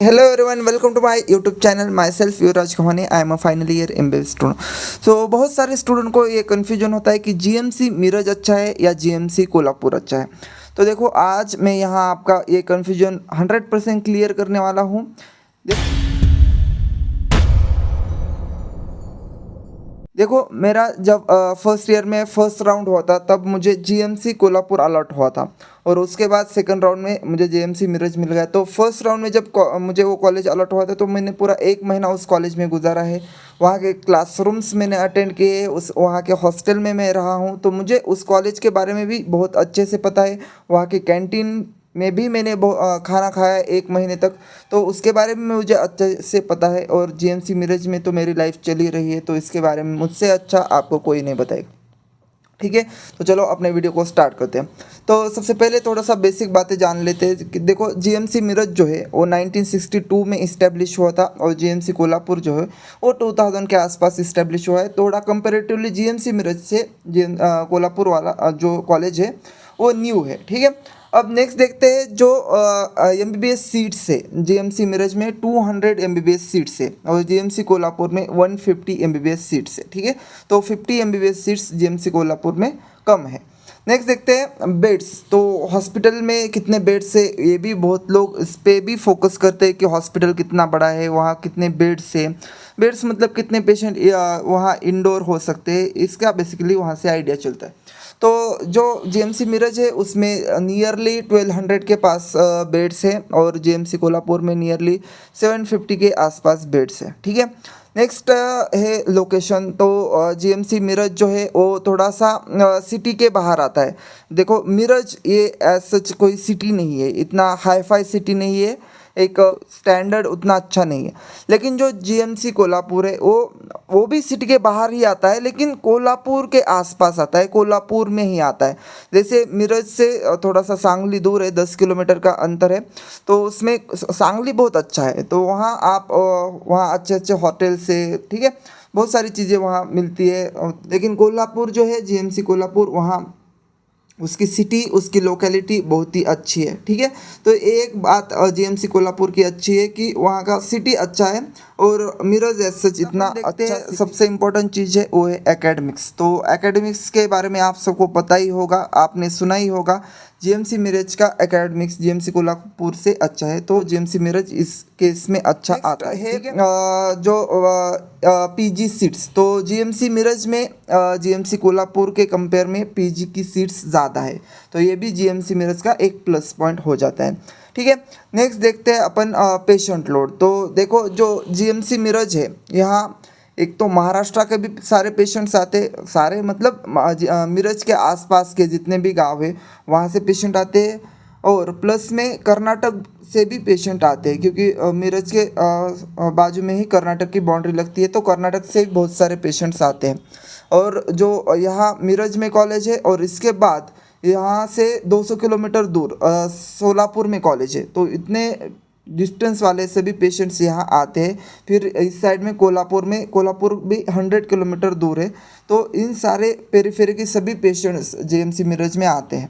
Hello everyone, welcome to my YouTube channel. Myself युवराज कहानी. I am a final year MBA student. So बहुत सारे student को ये confusion होता है कि जीएमसी मिरज अच्छा है या जीएमसी कोल्हापुर अच्छा है. तो देखो आज मैं यहाँ आपका ये कन्फ्यूजन 100% क्लियर करने वाला हूँ. देखो मेरा जब फर्स्ट ईयर में फर्स्ट राउंड हुआ था तब मुझे जीएमसी कोल्हापुर अलॉट हुआ था और उसके बाद सेकंड राउंड में मुझे जीएमसी मिरज मिल गया. तो फर्स्ट राउंड में जब मुझे वो कॉलेज अलॉट हुआ था तो मैंने पूरा 1 महीना उस कॉलेज में गुजारा है. वहाँ के क्लासरूम्स मैंने अटेंड किए, उस वहाँ के हॉस्टल में मैं रहा हूँ, तो मुझे उस कॉलेज के बारे में भी बहुत अच्छे से पता है. वहाँ के कैंटीन में भी मैंने खाना खाया 1 महीने तक, तो उसके बारे में मुझे अच्छे से पता है. और जीएमसी मिरज में तो मेरी लाइफ चली रही है, तो इसके बारे में मुझसे अच्छा आपको कोई नहीं बताएगा. ठीक है, तो चलो अपने वीडियो को स्टार्ट करते हैं. तो सबसे पहले थोड़ा सा बेसिक बातें जान लेते हैं कि देखो जीएमसी मिरज जो है वो 1962 में इस्टेब्लिश हुआ था और जीएमसी कोल्हापुर जो है वो 2000 के आसपास इस्टेब्लिश हुआ है. थोड़ा कंपेरेटिवली जीएमसी मिरज से कोल्हापुर वाला जो कॉलेज है वो न्यू है. ठीक है, अब नेक्स्ट देखते हैं जो एमबीबीएस सीट्स है. जीएमसी मिरज में 200 एमबीबीएस सीट्स है और जीएमसी कोल्हापुर में 150 एमबीबीएस सीट्स है. ठीक है, तो 50 एमबीबीएस सीट्स जीएमसी कोल्हापुर में कम है. नेक्स्ट देखते हैं बेड्स. तो हॉस्पिटल में कितने बेड्स है ये भी बहुत लोग इस पे भी फोकस करते हैं कि हॉस्पिटल कितना बड़ा है, वहाँ कितने बेड्स है. बेड्स मतलब कितने पेशेंट वहाँ इंडोर हो सकते हैं, इसका बेसिकली वहाँ से आइडिया चलता है. तो जो जीएमसी मिरज है उसमें नियरली 1200 के पास बेड्स हैं और जीएमसी कोल्हापुर में नियरली 750 के आसपास बेड्स हैं. ठीक है, नेक्स्ट है लोकेशन. तो जीएमसी मिरज जो है वो थोड़ा सा सिटी के बाहर आता है. देखो मिरज ये एज सच कोई सिटी नहीं है, इतना हाई फाई सिटी नहीं है, एक स्टैंडर्ड उतना अच्छा नहीं है. लेकिन जो जीएमसी कोल्हापुर है वो भी सिटी के बाहर ही आता है, लेकिन कोल्हापुर के आसपास आता है, कोल्हापुर में ही आता है. जैसे मिरज से थोड़ा सा सांगली दूर है, 10 किलोमीटर का अंतर है. तो उसमें सांगली बहुत अच्छा है, तो वहाँ आप वहाँ अच्छे अच्छे होटल से, ठीक है, बहुत सारी चीज़ें वहाँ मिलती है. लेकिन कोल्हापुर जो है जीएमसी कोल्हापुर, वहाँ उसकी सिटी, उसकी लोकेलिटी बहुत ही अच्छी है. ठीक है, तो एक बात जीएमसी कोल्हापुर की अच्छी है कि वहाँ का सिटी अच्छा है और मिरज एज सच इतना अच्छा. सबसे इम्पोर्टेंट चीज़ है वो है एकेडमिक्स. तो एकेडमिक्स के बारे में आप सबको पता ही होगा, आपने सुना ही होगा. जीएमसी मिरज का एकेडमिक्स जीएमसी कोल्हापुर से अच्छा है, तो जीएमसी मिरज इस केस में अच्छा आता है. जो पीजी सीट्स, तो जीएमसी मिरज में जीएमसी कोल्हापुर के कंपेयर में पीजी की सीट्स ज़्यादा है, तो ये भी जीएमसी मिरज का एक प्लस पॉइंट हो जाता है. ठीक है, नेक्स्ट देखते हैं अपन पेशेंट लोड. तो देखो जो जीएमसी मिरज है यहाँ एक तो महाराष्ट्र के भी सारे पेशेंट्स आते, सारे मतलब मिरज के आसपास के जितने भी गांव है वहाँ से पेशेंट आते हैं और प्लस में कर्नाटक से भी पेशेंट आते हैं, क्योंकि मिरज के बाजू में ही कर्नाटक की बाउंड्री लगती है, तो कर्नाटक से भी बहुत सारे पेशेंट्स आते हैं. और जो यहाँ मिरज में कॉलेज है और इसके बाद यहाँ से 200 किलोमीटर दूर सोलापुर में कॉलेज है, तो इतने डिस्टेंस वाले सभी पेशेंट्स यहाँ आते हैं. फिर इस साइड में कोल्हापुर भी 100 किलोमीटर दूर है, तो इन सारे पेरीफेरी के सभी पेशेंट्स जीएमसी मिरज में आते हैं.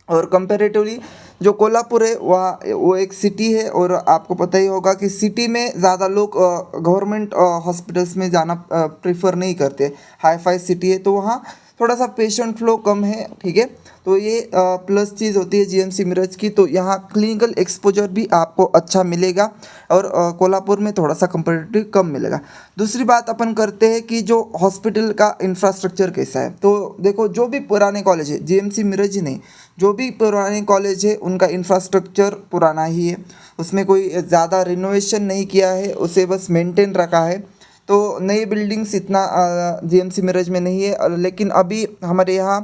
और कंपैरेटिवली जो कोल्हापुर है वह वो एक सिटी है और आपको पता ही होगा कि सिटी में ज़्यादा लोग गवर्नमेंट हॉस्पिटल्स में जाना प्रेफर नहीं करते. हाई फाई सिटी है तो वहाँ थोड़ा सा पेशेंट फ्लो कम है. ठीक है, तो ये प्लस चीज़ होती है जीएमसी मिरज की. तो यहाँ क्लिनिकल एक्सपोजर भी आपको अच्छा मिलेगा और कोल्हापुर में थोड़ा सा कंपेरेटिव कम मिलेगा. दूसरी बात अपन करते हैं कि जो हॉस्पिटल का इंफ्रास्ट्रक्चर कैसा है. तो देखो जो भी पुराने कॉलेज है, जीएमसी मिरज ही नहीं, जो भी पुराने कॉलेज है उनका इंफ्रास्ट्रक्चर पुराना ही है, उसमें कोई ज़्यादा रिनोवेशन नहीं किया है, उसे बस मेंटेन रखा है. तो नई बिल्डिंग्स इतना जीएमसी मिरज में नहीं है, लेकिन अभी हमारे यहाँ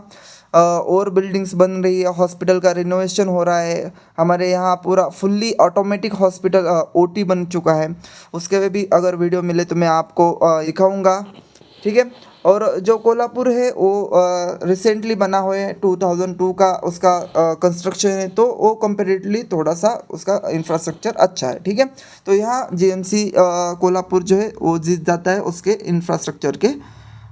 और बिल्डिंग्स बन रही है, हॉस्पिटल का रिनोवेशन हो रहा है. हमारे यहाँ पूरा फुल्ली ऑटोमेटिक हॉस्पिटल ओटी बन चुका है. उसके भी अगर वीडियो मिले तो मैं आपको दिखाऊंगा. ठीक है, और जो कोल्हापुर है वो रिसेंटली बना हुआ है, 2002 का उसका कंस्ट्रक्शन है, तो वो कंपेरेटिवली थोड़ा सा उसका इंफ्रास्ट्रक्चर अच्छा है. ठीक है, तो यहाँ जीएमसी कोल्हापुर जो है वो जीत जाता है उसके इंफ्रास्ट्रक्चर के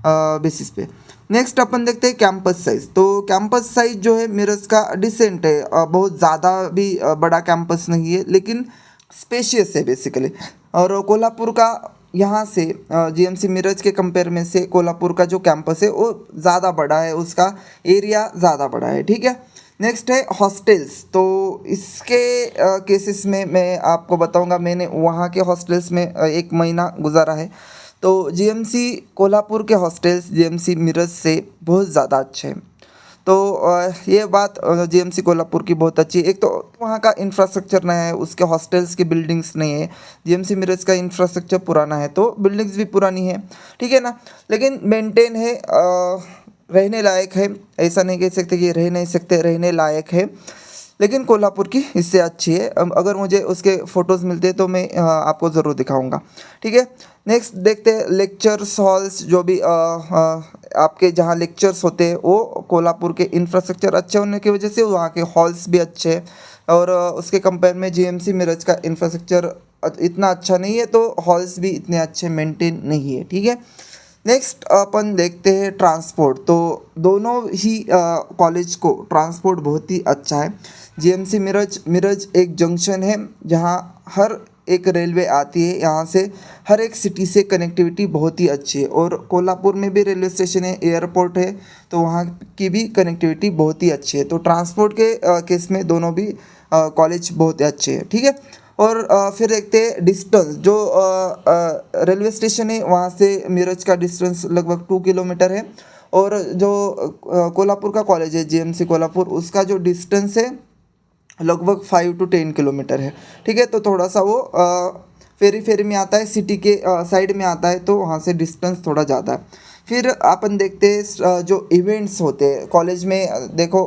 बेसिस पे. नेक्स्ट अपन देखते हैं कैंपस साइज़. तो कैंपस साइज़ जो है मिरज का डिसेंट है, बहुत ज़्यादा भी बड़ा कैंपस नहीं है, लेकिन स्पेशियस है बेसिकली। और कोल्हापुर का यहाँ से जीएमसी मिरज के कंपेयर में से कोल्हापुर का जो कैंपस है वो ज़्यादा बड़ा है, उसका एरिया ज़्यादा बड़ा है, ठीक है। नेक्स्ट है हॉस्टल्स। तो इसके केसेस में मैं आपको बताऊंगा, मैंने वहाँ के हॉस्टल्स में 1 महीना गुजारा है। तो जीएमसी कोल्हापुर के हॉस्टल्स जीएमसी मिरज से बहुत ज़्यादा अच्छे हैं। तो ये बात जीएमसी कोल्हापुर की बहुत अच्छी है। एक तो वहाँ का इंफ्रास्ट्रक्चर नया है, उसके हॉस्टल्स की बिल्डिंग्स नहीं है। जीएमसी मिरज का इंफ्रास्ट्रक्चर पुराना है तो बिल्डिंग्स भी पुरानी है, ठीक है ना। लेकिन मेंटेन है, रहने लायक है। ऐसा नहीं कह सकते कि रह नहीं सकते, रहने लायक है। लेकिन कोल्हापुर की इससे अच्छी है। अगर मुझे उसके फ़ोटोज़ मिलते तो मैं आपको ज़रूर दिखाऊंगा, ठीक है। नेक्स्ट देखते हैं लेक्चर्स हॉल्स। जो भी आपके जहाँ लेक्चर्स होते हैं वो कोल्हापुर के इंफ्रास्ट्रक्चर अच्छे होने की वजह से वहाँ के हॉल्स भी अच्छे हैं। और उसके कंपेयर में जीएमसी मिरज का इंफ्रास्ट्रक्चर इतना अच्छा नहीं है, तो हॉल्स भी इतने अच्छे मेंटेन नहीं है, ठीक है। नेक्स्ट अपन देखते हैं ट्रांसपोर्ट। तो दोनों ही कॉलेज को ट्रांसपोर्ट बहुत ही अच्छा है। जीएमसी मिरज एक जंक्शन है जहाँ हर एक रेलवे आती है, यहाँ से हर एक सिटी से कनेक्टिविटी बहुत ही अच्छी है। और कोल्हापुर में भी रेलवे स्टेशन है, एयरपोर्ट है, तो वहाँ की भी कनेक्टिविटी बहुत ही अच्छी है। तो ट्रांसपोर्ट के केस में दोनों भी कॉलेज बहुत अच्छे हैं, ठीक है। और फिर देखते हैं डिस्टेंस। जो रेलवे स्टेशन है वहाँ से मिरज का डिस्टेंस लगभग 2 किलोमीटर है। और जो कोल्हापुर का कॉलेज है जीएमसी कोल्हापुर, उसका जो डिस्टेंस है लगभग 5 to 10 किलोमीटर है, ठीक है। तो थोड़ा सा वो फेरी में आता है, सिटी के साइड में आता है, तो वहाँ से डिस्टेंस थोड़ा ज़्यादा है। फिर अपन देखते हैं जो इवेंट्स होते हैं कॉलेज में। देखो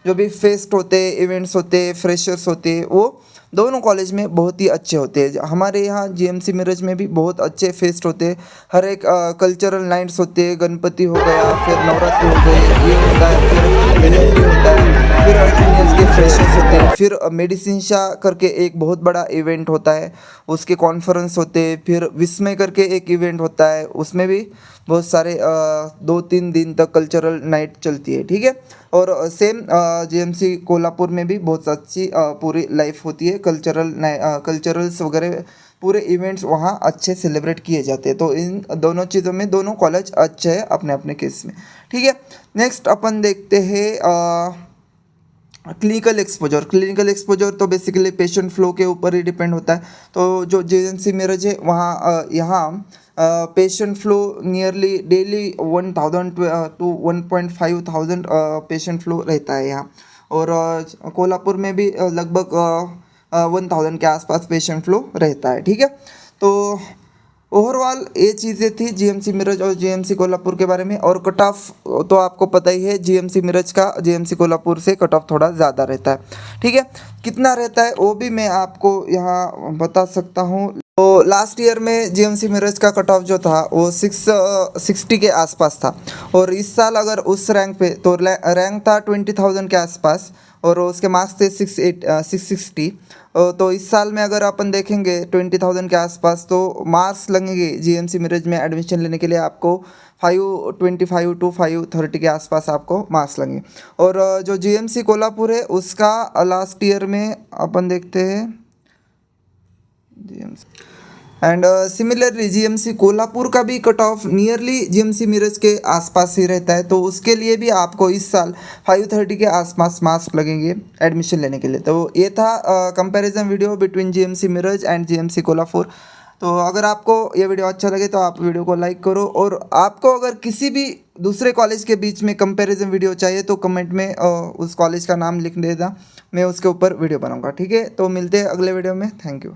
जो भी फेस्ट होते हैं, इवेंट्स होते हैं, फ्रेशर्स होते हैं, वो दोनों कॉलेज में बहुत ही अच्छे होते हैं। हमारे यहाँ जीएमसी मिरज में भी बहुत अच्छे फेस्ट होते हैं। हर एक कल्चरल नाइट्स होते हैं, गणपति हो गया, फिर नवरात्रि हो गए, ये होता है, फिर एलएलबी होता है, फिर इंजीनियर्स के फ्रेशर्स होते हैं, फिर मेडिसिन शाह करके एक बहुत बड़ा इवेंट होता है, उसके कॉन्फ्रेंस होते हैं, फिर विस्मय करके एक इवेंट होता है, उसमें भी बहुत सारे 2-3 दिन तक कल्चरल नाइट चलती है, ठीक है। और सेम जीएमसी कोल्हापुर में भी बहुत अच्छी पूरी लाइफ होती है, कल्चरल्स वगैरह पूरे इवेंट्स वहाँ अच्छे सेलिब्रेट किए जाते हैं। तो इन दोनों चीज़ों में दोनों कॉलेज अच्छे हैं अपने अपने केस में, ठीक है। नेक्स्ट अपन देखते हैं क्लिनिकल एक्सपोजर। तो बेसिकली पेशेंट फ्लो के ऊपर ही डिपेंड होता है। तो जो जीएमसी मिरज है वहाँ यहाँ patient flow nearly daily 1000 to 1.5 patient flow रहता है यहाँ। और कोल्हापुर में भी लगभग 1000 के आसपास पेशेंट फ्लो रहता है, ठीक है। तो ओवरऑल ये चीज़ें थी जीएमसी मिरज और जीएमसी कोल्हापुर के बारे में। और कट ऑफ तो आपको पता ही है, जीएमसी मिरज का जीएमसी कोल्हापुर से कट ऑफ थोड़ा ज़्यादा रहता है, ठीक है। कितना रहता है वो भी मैं आपको यहाँ बता सकता हूँ। तो लास्ट ईयर में जीएमसी मिरज का कट ऑफ जो था वो 660 के आसपास था। और इस साल अगर उस रैंक पे, तो रैंक था 20,000 के आसपास और उसके मार्क्स थे 660। तो इस साल में अगर अपन देखेंगे 20,000 के आसपास, तो मार्क्स लगेंगे जीएमसी मिरज में एडमिशन लेने के लिए आपको 525 to 530 के आसपास आपको मार्क्स लगेंगे। और जो जीएमसी कोल्हापुर है उसका लास्ट ईयर में अपन देखते हैं GMC and similarly GMC Kolhapur का भी cut off nearly GMC Miraj के आसपास ही रहता है। तो उसके लिए भी आपको इस साल 530 के आसपास मार्क्स लगेंगे एडमिशन लेने के लिए। तो ये था comparison video between GMC Miraj and GMC Kolhapur. तो अगर आपको ये वीडियो अच्छा लगे तो आप वीडियो को लाइक करो। और आपको अगर किसी भी दूसरे कॉलेज के बीच में कंपैरिजन वीडियो चाहिए तो कमेंट में उस कॉलेज का नाम लिख देना, मैं उसके ऊपर वीडियो बनाऊँगा, ठीक है। तो मिलते हैं अगले वीडियो में। Thank you.